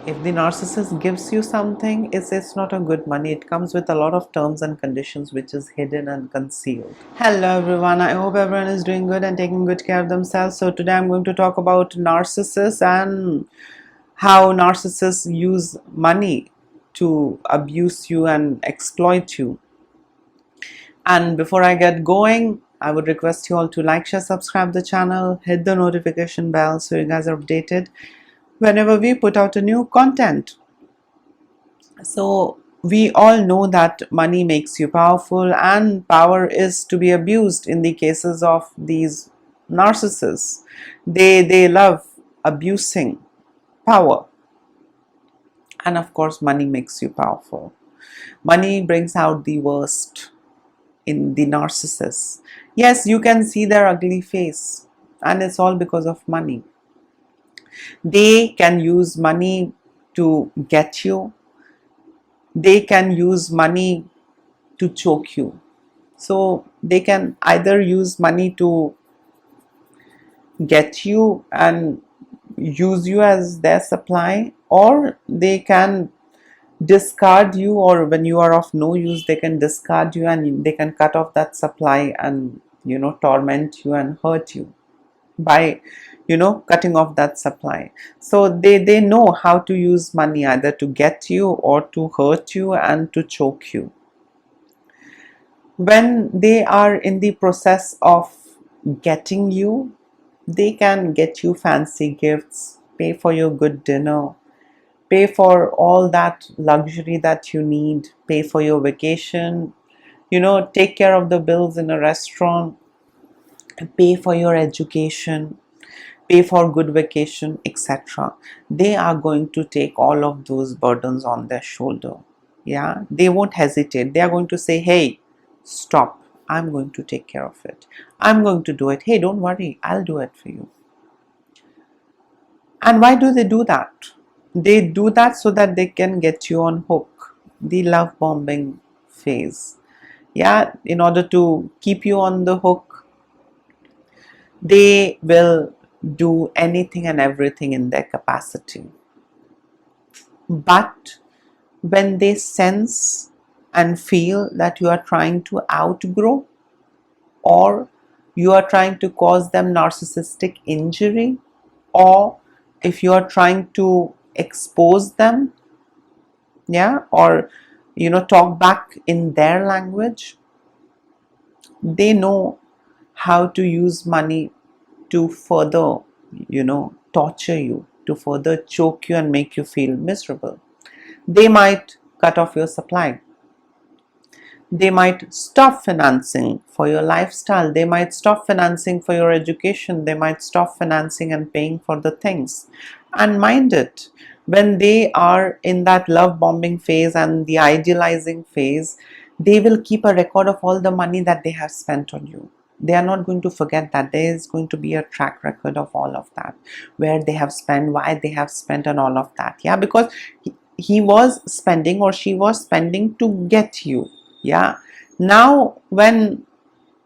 If the narcissist gives you something, it's not a good money. It comes with a lot of terms and conditions which is hidden and concealed. Hello everyone, I hope everyone is doing good and taking good care of themselves. So today I'm going to talk about narcissists and how narcissists use money to abuse you and exploit you. And before I get going, I would request you all to like, share, subscribe the channel, hit the notification bell so you guys are updated whenever we put out a new content. So we all know that money makes you powerful, and power is to be abused in the cases of these narcissists. They love abusing power, and of course money makes you powerful. Money brings out the worst in the narcissists. Yes, you can see their ugly face, and it's all because of money. They can use money to get you. They can use money to choke you. So they can either use money to get you and use you as their supply, or they can discard you, or when you are of no use they can discard you and they can cut off that supply and torment you and hurt you by cutting off that supply. So they know how to use money either to get you or to hurt you and to choke you. When they are in the process of getting you, they can get you fancy gifts, pay for your good dinner, pay for all that luxury that you need, pay for your vacation, take care of the bills in a restaurant, pay for your education, pay for good vacation, etc. They are going to take all of those burdens on their shoulder. Yeah, they won't hesitate. They are going to say, hey, stop, I'm going to take care of it, I'm going to do it, hey, don't worry, I'll do it for you. And why do they do that? They do that so that they can get you on hook, the love bombing phase. Yeah, in order to keep you on the hook, they will do anything and everything in their capacity. But when they sense and feel that you are trying to outgrow, or you are trying to cause them narcissistic injury, or if you are trying to expose them, yeah, or talk back in their language, they know how to use money to further torture you, to further choke you and make you feel miserable. They might cut off your supply. They might stop financing for your lifestyle. They might stop financing for your education. They might stop financing and paying for the things. And mind it, when they are in that love bombing phase and the idealizing phase, they will keep a record of all the money that they have spent on you. They are not going to forget that. There is going to be a track record of all of that, where they have spent, why they have spent, and all of that. Yeah, because he was spending or she was spending to get you. Yeah, now when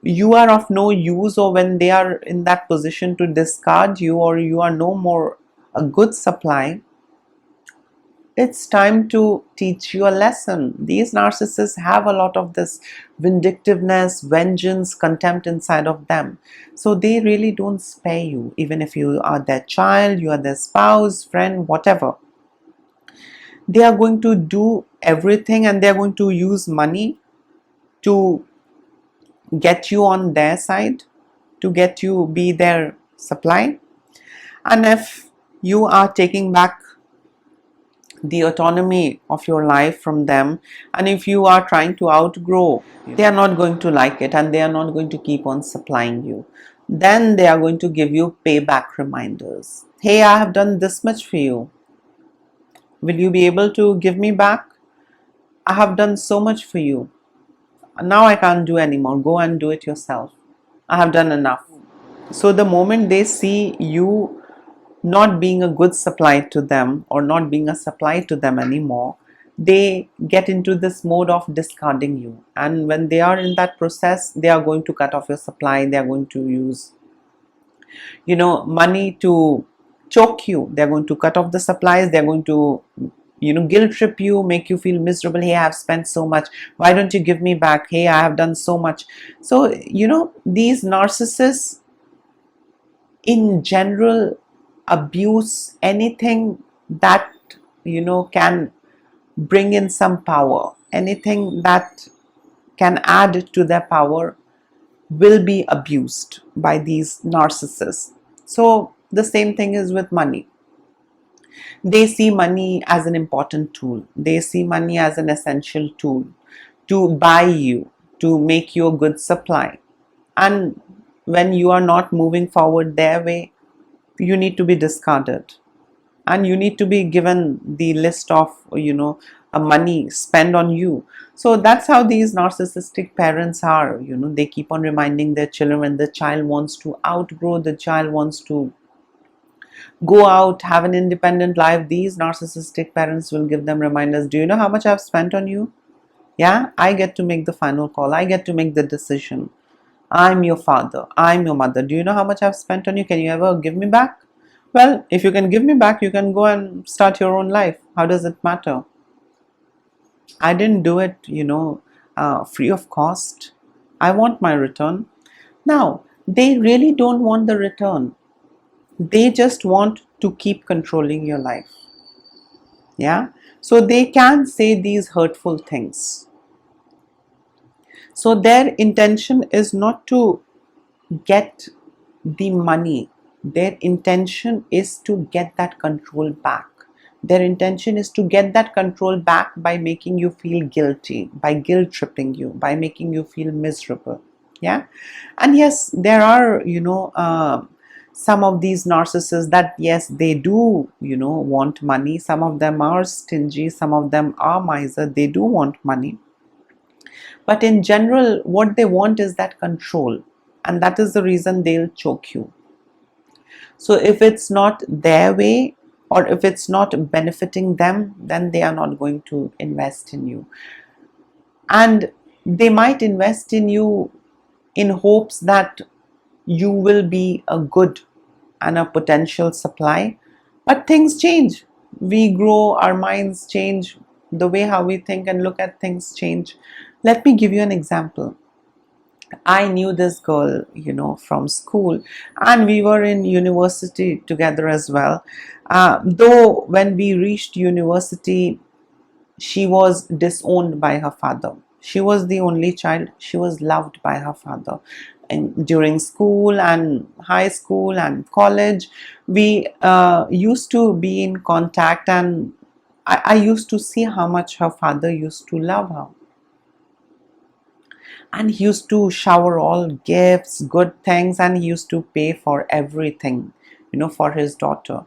you are of no use, or when they are in that position to discard you, or you are no more a good supply, it's time to teach you a lesson. These narcissists have a lot of this vindictiveness, vengeance, contempt inside of them. So they really don't spare you, even if you are their child, you are their spouse, friend, whatever. They are going to do everything, and they are going to use money to get you on their side, to get you be their supply. And if you are taking back the autonomy of your life from them, and if you are trying to outgrow, they are not going to like it, and they are not going to keep on supplying you. Then they are going to give you payback reminders. Hey, I have done this much for you, will you be able to give me back? I have done so much for you, now I can't do anymore, go and do it yourself, I have done enough. So the moment they see you not being a good supply to them, or not being a supply to them anymore, they get into this mode of discarding you. And when they are in that process, they are going to cut off your supply. They are going to use money to choke you. They're going to cut off the supplies. They're going to, guilt trip you, make you feel miserable. Hey, I have spent so much. Why don't you give me back? Hey, I have done so much. So, these narcissists in general abuse anything that, can bring in some power. Anything that can add to their power will be abused by these narcissists. So the same thing is with money. They see money as an important tool. They see money as an essential tool to buy you, to make you a good supply. And when you are not moving forward their way, you need to be discarded. And you need to be given the list of, money spent on you. So that's how these narcissistic parents are. They keep on reminding their children when the child wants to outgrow, the child wants to go out, have an independent life. These narcissistic parents will give them reminders. Do you know how much I've spent on you? Yeah, I get to make the final call. I get to make the decision. I'm your father. I'm your mother. Do you know how much I've spent on you? Can you ever give me back? Well, if you can give me back, you can go and start your own life. How does it matter? I didn't do it, free of cost. I want my return. Now, they really don't want the return. They just want to keep controlling your life. Yeah. So they can say these hurtful things. So their intention is not to get the money. Their intention is to get that control back. Their intention is to get that control back by making you feel guilty, by guilt tripping you, by making you feel miserable. Yeah. And yes, there are, some of these narcissists that, yes, they do, want money. Some of them are stingy. Some of them are miser. They do want money. But in general, what they want is that control. And that is the reason they'll choke you. So if it's not their way, or if it's not benefiting them, then they are not going to invest in you. And they might invest in you in hopes that you will be a good and a potential supply. But things change. We grow, our minds change, the way how we think and look at things change. Let me give you an example. I knew this girl, from school, and we were in university together as well. Though when we reached university, she was disowned by her father. She was the only child. She was loved by her father. And during school and high school and college, we used to be in contact, and I used to see how much her father used to love her. And he used to shower all gifts, good things, and he used to pay for everything, for his daughter.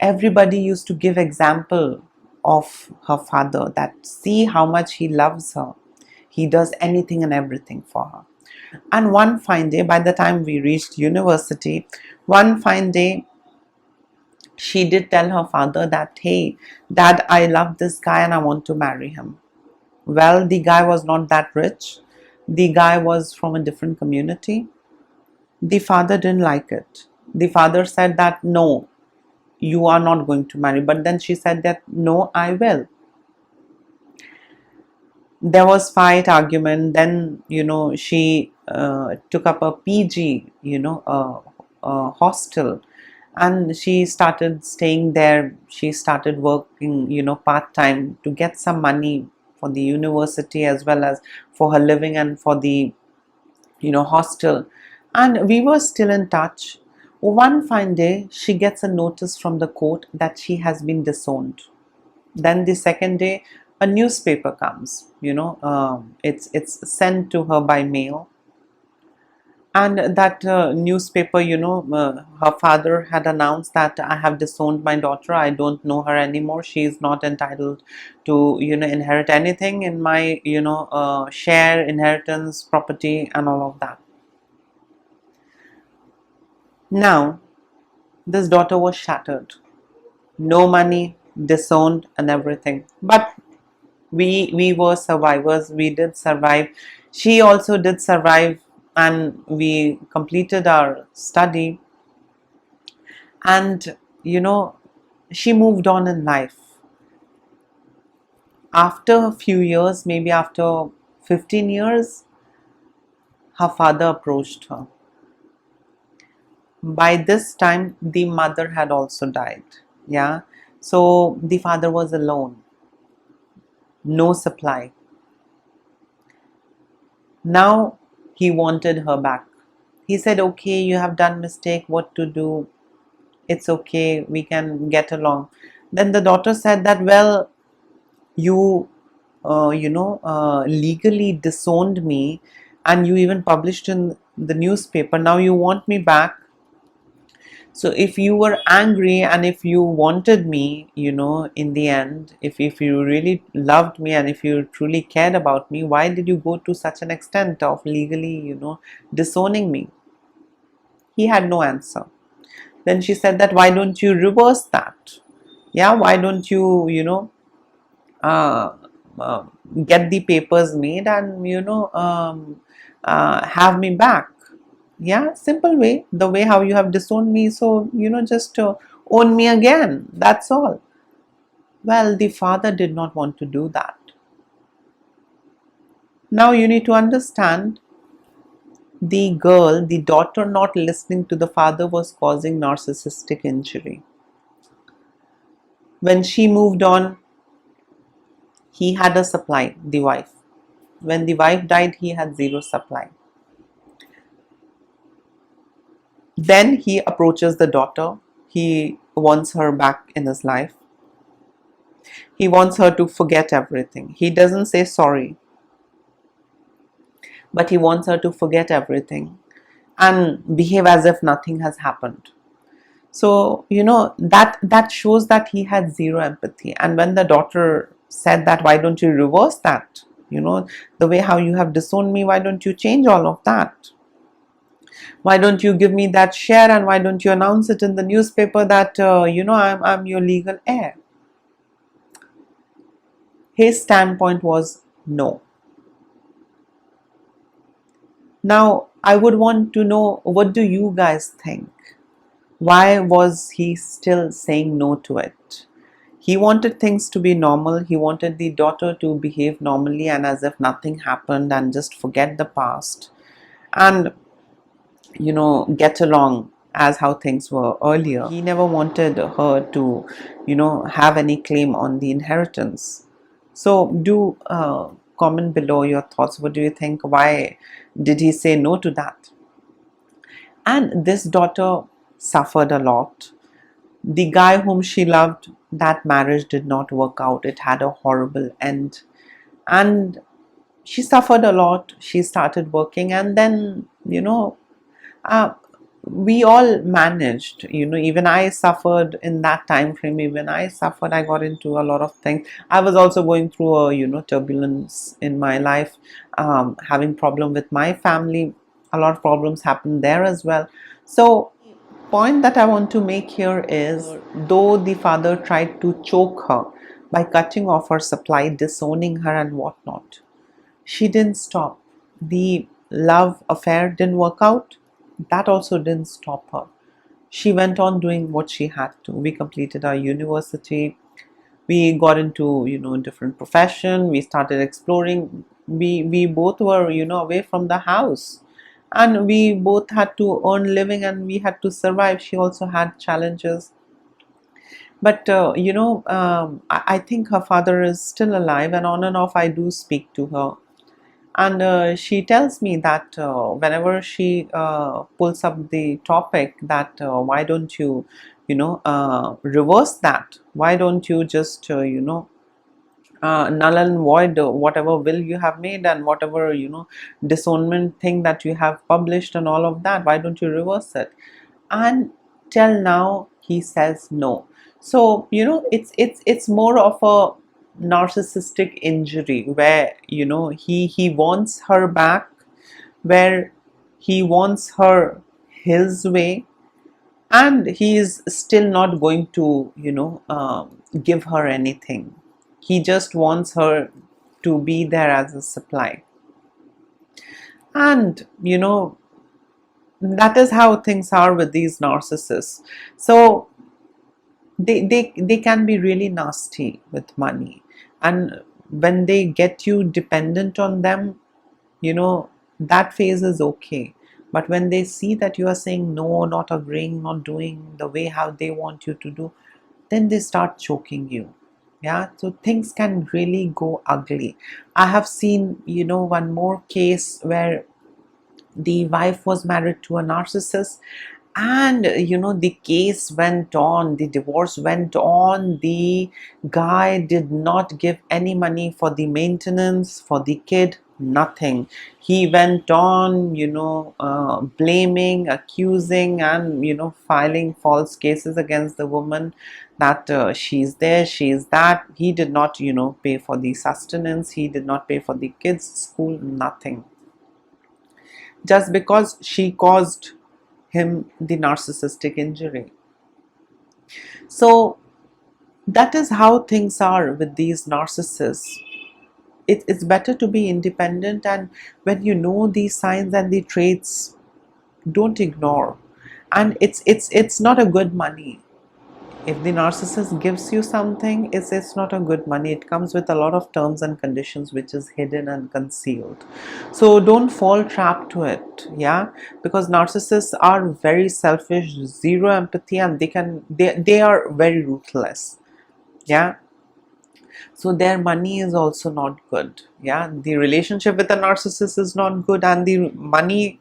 Everybody used to give example of her father, that see how much he loves her. He does anything and everything for her. And one fine day, by the time we reached university, one fine day, she did tell her father that, hey, Dad, I love this guy and I want to marry him. Well, the guy was not that rich. The guy was from a different community. The father didn't like it. The father said that, no, you are not going to marry. But then she said that, no, I will. There was fight, argument. Then, she took up a PG, a hostel. And she started staying there. She started working, part-time to get some money for the university, as well as for her living and for the hostel. And we were still in touch. One fine day, she gets a notice from the court that she has been disowned. Then the second day, a newspaper comes. It's sent to her by mail. And that newspaper, her father had announced that I have disowned my daughter. I don't know her anymore. She is not entitled to, inherit anything in my, share, inheritance, property, and all of that. Now, this daughter was shattered. No money, disowned, and everything. But we were survivors. We did survive. She also did survive. And we completed our study. And she moved on in life. After a few years, maybe after 15 years, her father approached her. By this time, the mother had also died. Yeah. So the father was alone, no supply. Now he wanted her back. He said, okay, you have done mistake, what to do? It's okay, we can get along. Then the daughter said that, well, you legally disowned me, and you even published in the newspaper. Now you want me back. So if you were angry and if you wanted me, in the end, if you really loved me and if you truly cared about me, why did you go to such an extent of legally, disowning me? He had no answer. Then she said that, why don't you reverse that? Yeah, why don't you, uh, uh, get the papers made and, have me back? Yeah, simple way, the way how you have disowned me. So, just own me again. That's all. Well, the father did not want to do that. Now you need to understand, the daughter not listening to the father was causing narcissistic injury. When she moved on, he had a supply, the wife. When the wife died, he had zero supply. Then he approaches the daughter. He wants her back in his life. He wants her to forget everything. He doesn't say sorry, but he wants her to forget everything and behave as if nothing has happened. So, that shows that he had zero empathy. And when the daughter said that, why don't you reverse that? The way how you have disowned me, why don't you change all of that? Why don't you give me that share, and why don't you announce it in the newspaper that, I'm your legal heir? His standpoint was no. Now, I would want to know, what do you guys think? Why was he still saying no to it? He wanted things to be normal. He wanted the daughter to behave normally and as if nothing happened and just forget the past and, get along as how things were earlier. He never wanted her to, have any claim on the inheritance. So do comment below your thoughts. What do you think? Why did he say no to that? And this daughter suffered a lot. The guy whom she loved, that marriage did not work out. It had a horrible end. And she suffered a lot. She started working, and then, uh, we all managed. Even I suffered in that time frame. Even I suffered. I got into a lot of things. I was also going through a, turbulence in my life, having problem with my family. A lot of problems happened there as well. So, point that I want to make here is, though the father tried to choke her by cutting off her supply, disowning her and whatnot, she didn't stop. The love affair didn't work out. That also didn't stop her. She went on doing what she had to. We completed our university. We got into, different profession. We started exploring. We both were, away from the house, and we both had to earn living and we had to survive. She also had challenges, but I think her father is still alive, and on and off I do speak to her. And she tells me that whenever she pulls up the topic that, why don't you, reverse that? Why don't you just, null and void whatever will you have made, and whatever, disownment thing that you have published and all of that? Why don't you reverse it? And till now he says no. So, it's more of a narcissistic injury, where, he wants her back, where he wants her his way, and he is still not going to, give her anything. He just wants her to be there as a supply. And, that is how things are with these narcissists. So they can be really nasty with money, and when they get you dependent on them, that phase is okay. But when they see that you are saying no, not agreeing, not doing the way how they want you to do, then they start choking you. Yeah, so things can really go ugly. I have seen, one more case where the wife was married to a narcissist, and the case went on, the divorce went on, the guy did not give any money for the maintenance for the kid, nothing. He went on, blaming, accusing, and filing false cases against the woman, that she's there, she's that. He did not pay for the sustenance, he did not pay for the kids school, nothing, just because she caused him the narcissistic injury. So that is how things are with these narcissists. It's better to be independent, and when you know these signs and the traits, don't ignore. And it's not a good money. If the narcissist gives you something, it's not a good money. It comes with a lot of terms and conditions which is hidden and concealed. So don't fall trap to it. Yeah, because narcissists are very selfish, zero empathy, and they are very ruthless. Yeah, so their money is also not good. Yeah, the relationship with a narcissist is not good, and the money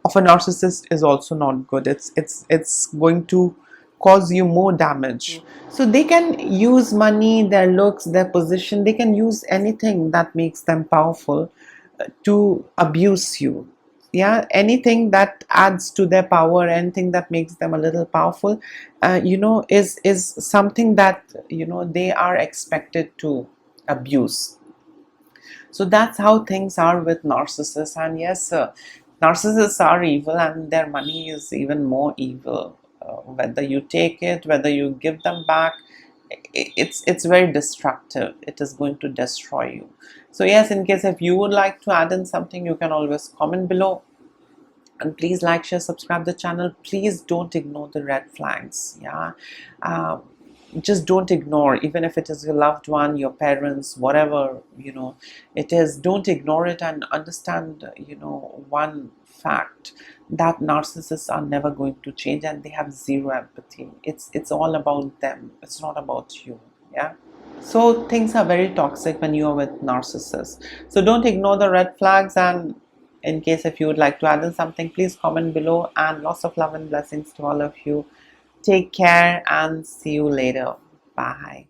of a narcissist is also not good. It's going to cause you more damage. So they can use money, their looks, their position, they can use anything that makes them powerful to abuse you. Yeah, anything that adds to their power, anything that makes them a little powerful, is something that they are expected to abuse. So that's how things are with narcissists. And yes, narcissists are evil, and their money is even more evil. Whether you take it, whether you give them back, it's very destructive. It is going to destroy you. So yes, in case if you would like to add in something, you can always comment below. And please like, share, subscribe the channel. Please don't ignore the red flags. Yeah, just don't ignore, even if it is your loved one, your parents, whatever it is. Don't ignore it, and understand one fact, that narcissists are never going to change, and they have zero empathy. It's all about them, it's not about you. Yeah, so things are very toxic when you are with narcissists. So don't ignore the red flags. And in case if you would like to add in something, please comment below. And lots of love and blessings to all of you. Take care and see you later. Bye.